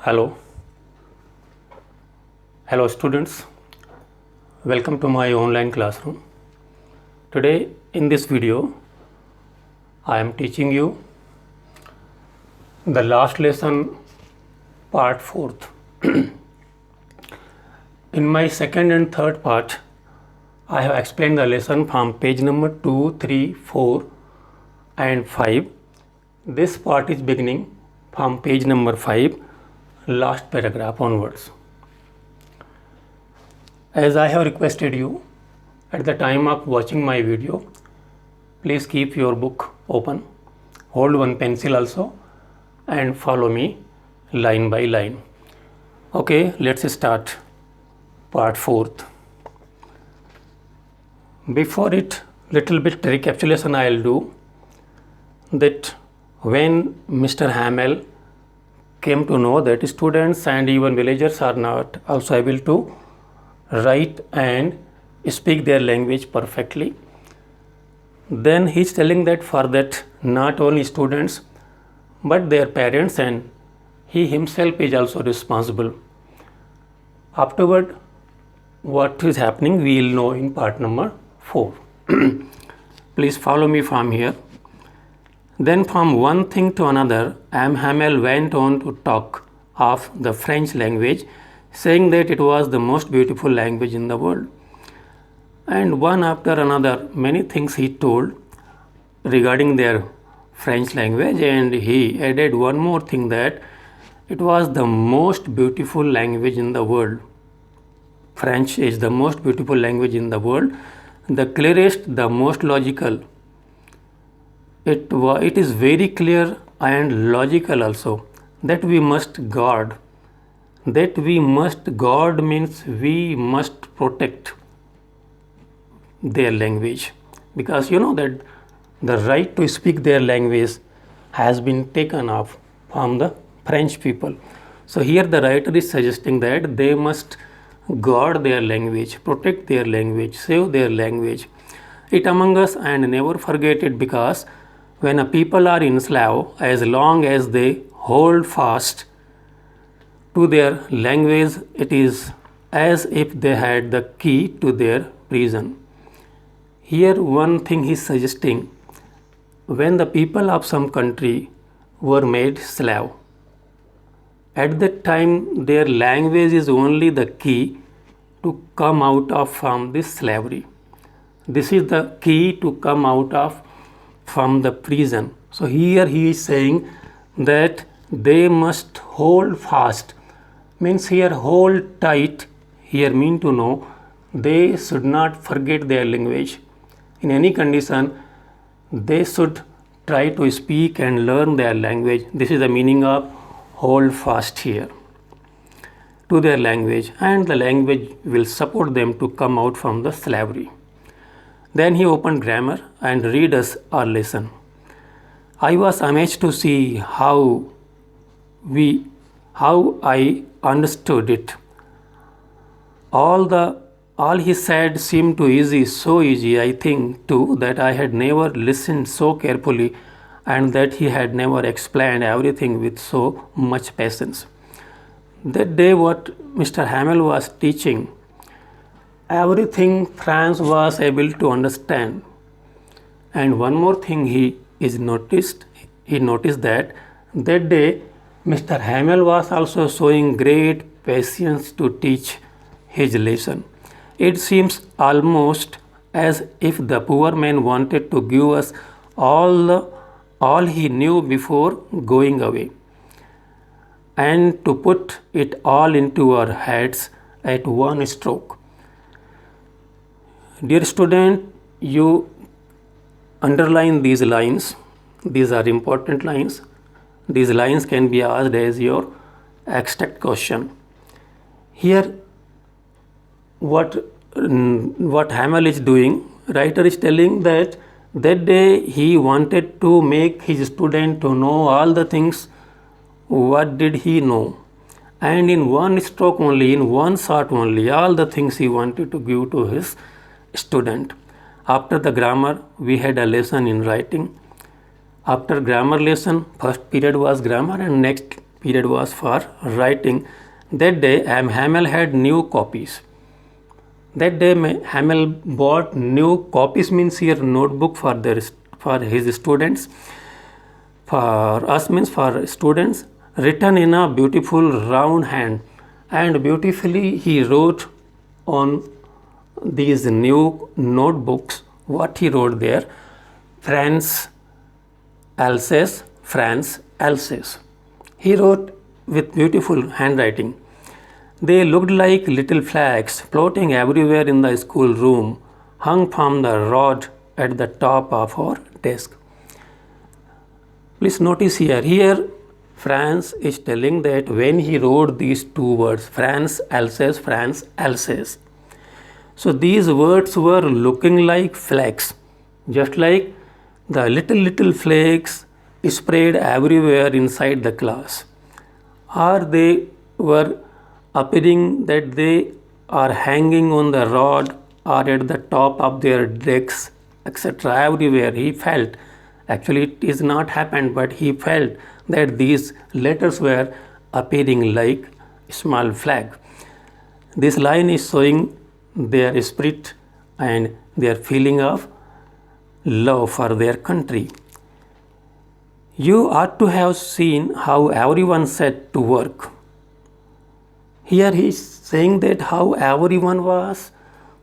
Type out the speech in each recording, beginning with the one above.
Hello, hello students. Welcome to my online classroom. Today in this video, I am teaching you the last lesson, part 4th. In my second and third part, I have explained the lesson from page number 2, 3, 4 and 5. This part is beginning from page number 5, last paragraph onwards. As I have requested you at the time of watching my video, please keep your book open, hold one pencil also and follow me line by line. Okay, let's start part 4th. Before it, little bit recapitulation I will do that when Mr. Hamel came to know that students and even villagers are not also able to write and speak their language perfectly, then he is telling that for that not only students but their parents and he himself is also responsible. Afterward, what is happening we will know in part number 4. Please follow me from here. Then from one thing to another, M. Hamel went on to talk of the French language, saying that it was the most beautiful language in the world. And one after another, many things he told regarding their French language, and he added one more thing, that it was the most beautiful language in the world. French is the most beautiful language in the world, the clearest, the most logical. It is very clear and logical also that we must guard. That we must guard means we must protect their language, because you know that the right to speak their language has been taken off from the French people. So here the writer is suggesting that they must guard their language, protect their language, save their language, it among us and never forget it, because when a people are enslaved, as long as they hold fast to their language, it is as if they had the key to their prison. Here one thing he is suggesting, when the people of some country were made slave, at that time their language is only the key to come out of from this slavery. This is the key to come out of from the prison. So here he is saying that they must hold fast, means here hold tight, here mean to know they should not forget their language. In any condition, they should try to speak and learn their language. This is the meaning of hold fast here to their language, and the language will support them to come out from the slavery. Then he opened grammar and read us our lesson. I was amazed to see how I understood it. All he said seemed too easy, so easy, I think too, that I had never listened so carefully and that he had never explained everything with so much patience. That day what Mr. Hamel was teaching, everything Franz was able to understand. And one more thing he noticed that day Mr. Hamel was also showing great patience to teach his lesson. It seems almost as if the poor man wanted to give us all he knew before going away, and to put it all into our heads at one stroke. Dear student, you underline these lines. These are important lines. These lines can be asked as your extract question. Here what Hamel is doing, writer is telling that day he wanted to make his student to know all the things what did he know, and in one stroke only, in one shot only, all the things he wanted to give to his student. After the grammar, we had a lesson in writing. After grammar lesson, first period was grammar and next period was for writing. That day Hamel had new copies. That day Hamel bought new copies, means here notebook for his students. For us means for students, written in a beautiful round hand, and beautifully he wrote on these new notebooks. What he wrote there? France, Alsace, France, Alsace. He wrote with beautiful handwriting. They looked like little flags floating everywhere in the schoolroom, hung from the rod at the top of our desk. Please notice here France is telling that when he wrote these two words, France, Alsace. So these words were looking like flags, just like the little flakes spread everywhere inside the class. Or they were appearing that they are hanging on the rod or at the top of their desks, etc. Everywhere he felt, actually it is not happened, but he felt that these letters were appearing like small flag. This line is showing their spirit and their feeling of love for their country. You ought to have seen how everyone set to work. Here he is saying that how everyone was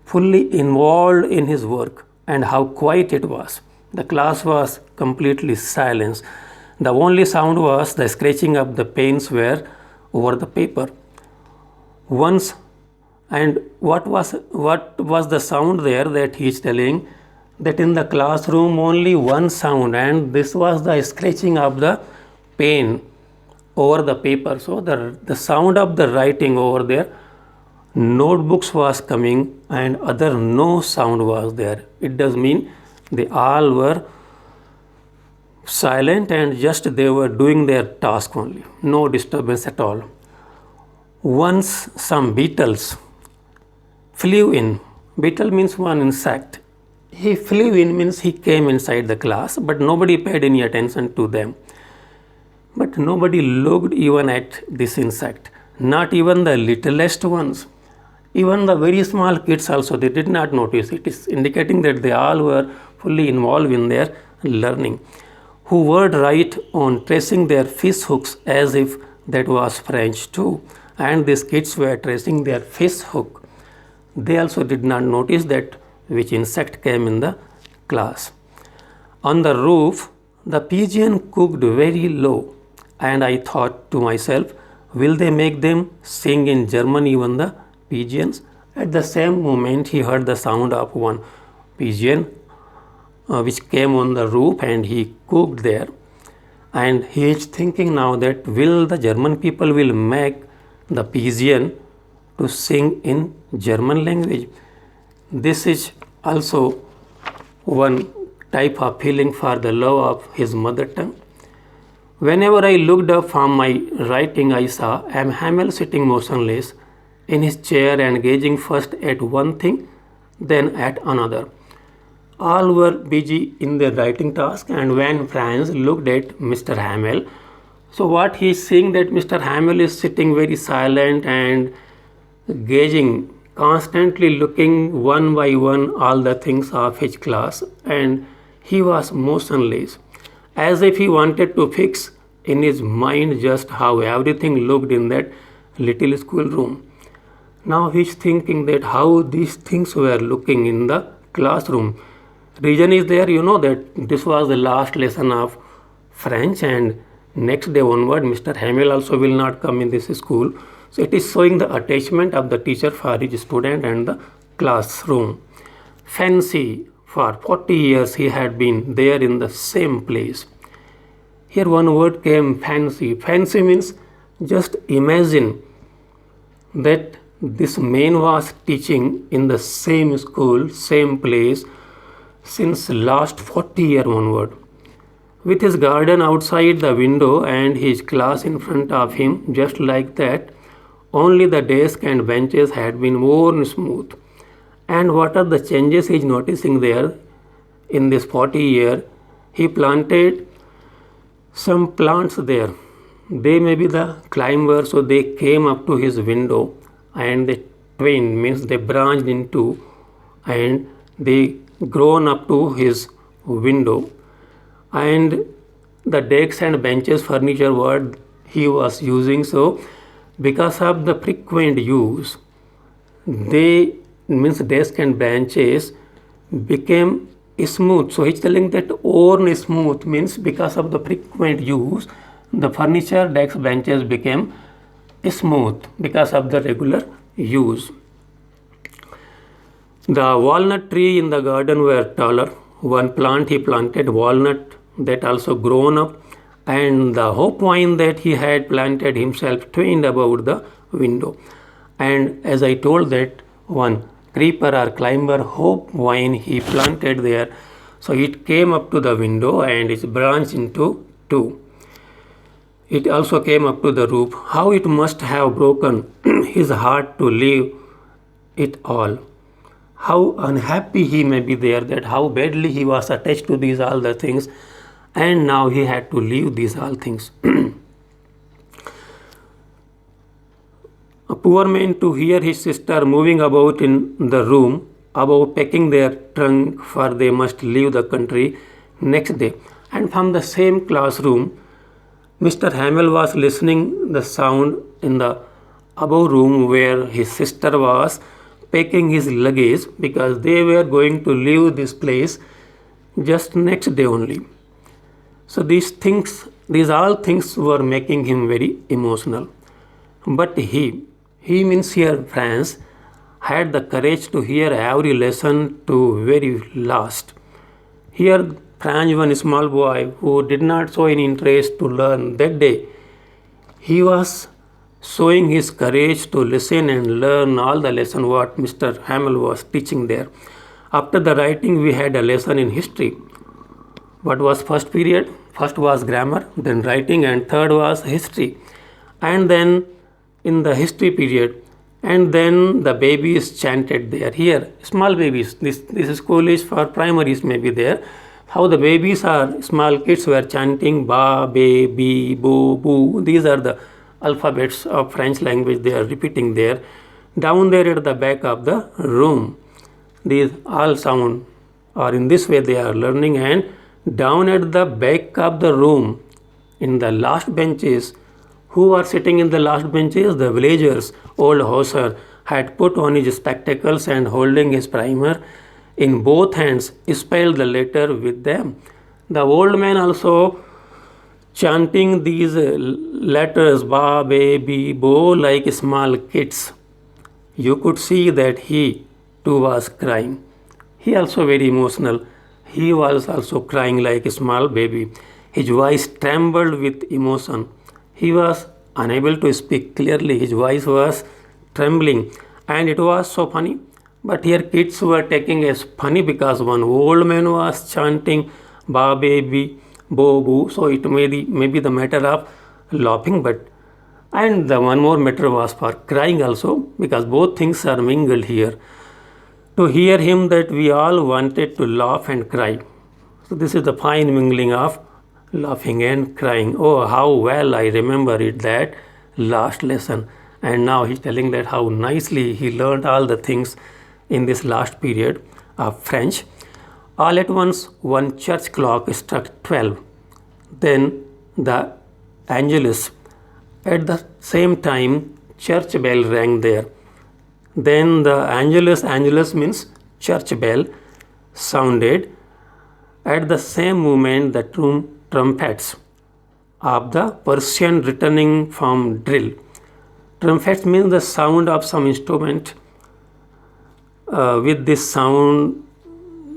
fully involved in his work and how quiet it was. The class was completely silent. The only sound was the scratching of the pens were over the paper. Once, and what was the sound there that he is telling? That in the classroom only one sound, and this was the scratching of the pen over the paper. So the sound of the writing over there, notebooks was coming and other no sound was there. It does mean they all were silent and just they were doing their task only. No disturbance at all. Once some beetles flew in. Beetle means one insect. He flew in means he came inside the class, but nobody paid any attention to them. But nobody looked even at this insect, not even the littlest ones. Even the very small kids also, they did not notice. It is indicating that they all were fully involved in their learning. Who would write on tracing their fish hooks as if that was French too. And these kids were tracing their fish hook. They also did not notice that which insect came in the class. On the roof, the pigeon cooked very low, and I thought to myself, will they make them sing in German, even the pigeons? At the same moment, he heard the sound of one pigeon which came on the roof, and he cooked there. And he is thinking now that will the German people will make the pigeon to sing in German language. This is also one type of feeling for the love of his mother tongue. Whenever I looked up from my writing, I saw Hamel sitting motionless in his chair and gazing first at one thing, then at another. All were busy in their writing task, and when Franz looked at Mr. Hamel, so what he is seeing that Mr. Hamel is sitting very silent and gazing, constantly looking one by one all the things of his class, and he was motionless, as if he wanted to fix in his mind just how everything looked in that little schoolroom. Now he is thinking that how these things were looking in the classroom. Reason is there, you know, that this was the last lesson of French, and next day onward Mr. Hamel also will not come in this school. So it is showing the attachment of the teacher for his student and the classroom. Fancy, for 40 years he had been there in the same place. Here one word came, fancy. Fancy means just imagine that this man was teaching in the same school, same place since last 40 years onward. With his garden outside the window and his class in front of him, just like that, only the desk and benches had been worn smooth. And what are the changes he is noticing there in this 40 years? He planted some plants there. they may be the climbers, so they came up to his window and they twined, means they branched into, and they grown up to his window. And the desks and benches furniture what he was using, so because of the frequent use, they, means desk and benches, became smooth. So he's telling that worn smooth means because of the frequent use, the furniture, desks, benches became smooth because of the regular use. The walnut tree in the garden were taller. One plant he planted walnut that also grown up, and the hope vine that he had planted himself twined about the window. And as I told that one creeper or climber hope vine he planted there, so it came up to the window and it branched into two. It also came up to the roof. How it must have broken his heart to leave it all. How unhappy he may be there, that how badly he was attached to these all the things, and now he had to leave these all things. A poor man to hear his sister moving about in the room, about packing their trunk, for they must leave the country next day. And from the same classroom, Mr. Hamel was listening the sound in the above room where his sister was packing his luggage, because they were going to leave this place just next day only. So these all things were making him very emotional. But he means here France, had the courage to hear every lesson to very last. Here Franz, one small boy who did not show any interest to learn that day, he was showing his courage to listen and learn all the lesson what Mr. Hamel was teaching there. After the writing, we had a lesson in history. What was first period? First was grammar, then writing, and third was history. And then in the history period, and then the babies chanted there. Here, small babies, this school is for primaries maybe there. How the babies are, small kids were chanting ba, be, bi, bo, boo. These are the alphabets of French language they are repeating there. Down there at the back of the room, these all sound, or in this way they are learning. And down at the back of the room, in the last benches, who are sitting in the last benches? The villagers. Old Hauser had put on his spectacles and holding his primer in both hands, spelled the letter with them. The old man also chanting these letters ba, be, bi, bo like small kids. You could see that he too was crying. He also very emotional. He was also crying like a small baby. His voice trembled with emotion. He was unable to speak clearly. His voice was trembling, and it was so funny. But here kids were taking as funny because one old man was chanting ba, baby, bo, boo. So it may be the matter of laughing, but and the one more matter was for crying also, because both things are mingled here. To hear him that we all wanted to laugh and cry. So this is the fine mingling of laughing and crying. Oh, how well I remember it, that last lesson. And now he's telling that how nicely he learned all the things in this last period of French. All at once, one church clock struck 12. Then the Angelus. At the same time, church bell rang there. Then the Angelus means church bell, sounded. At the same moment, the trumpets of the Persian returning from drill. Trumpets means the sound of some instrument. With this sound,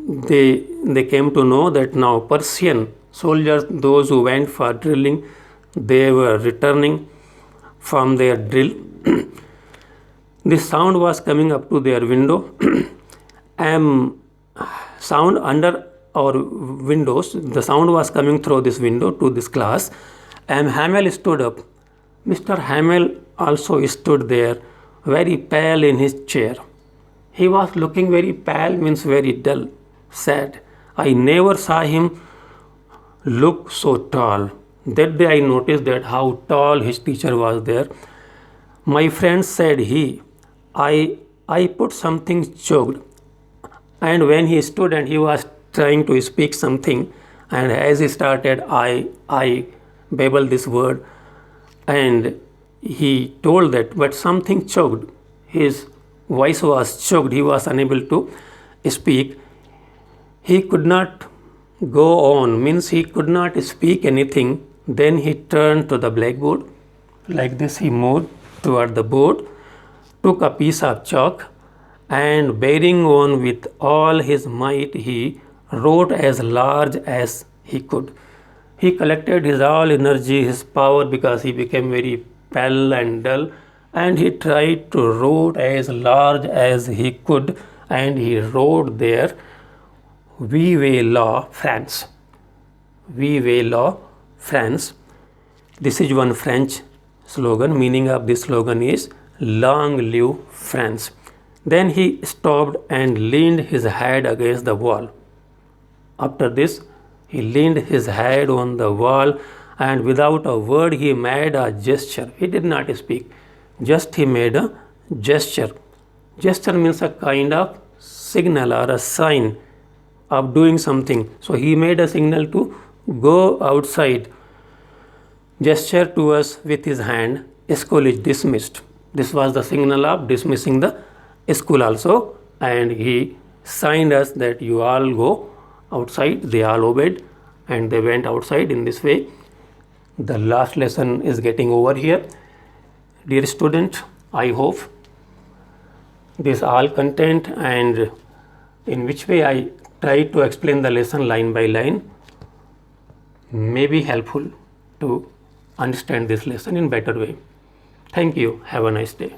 they came to know that now Persian soldiers, those who went for drilling, they were returning from their drill. This sound was coming up to their window. Sound under our windows, the sound was coming through this window to this class. Hamel stood up. Mr. Hamel also stood there, very pale in his chair. He was looking very pale, means very dull, sad. I never saw him look so tall. That day I noticed that how tall his teacher was there. My friend said I put something choked, and when he stood and he was trying to speak something, and as he started I babbled this word, and he told that but something choked, his voice was choked, he was unable to speak, he could not go on, means he could not speak anything. Then he turned to the blackboard like this, he moved toward the board, took a piece of chalk, and bearing on with all his might, he wrote as large as he could. He collected his all energy, his power, because he became very pale and dull, and he tried to write as large as he could, and he wrote there, Vive la France. Vive la France. This is one French slogan. Meaning of this slogan is Long live France. Then he stopped and leaned his head against the wall. After this, he leaned his head on the wall, and without a word he made a gesture. He did not speak, just he made a gesture. Gesture means a kind of signal or a sign of doing something. So he made a signal to go outside, gesture to us with his hand, school is dismissed. This was the signal of dismissing the school also, and he signed us that you all go outside. They all obeyed and they went outside. In this way, the last lesson is getting over here. Dear student, I hope this all content and in which way I try to explain the lesson line by line may be helpful to understand this lesson in better way. Thank you. Have a nice day.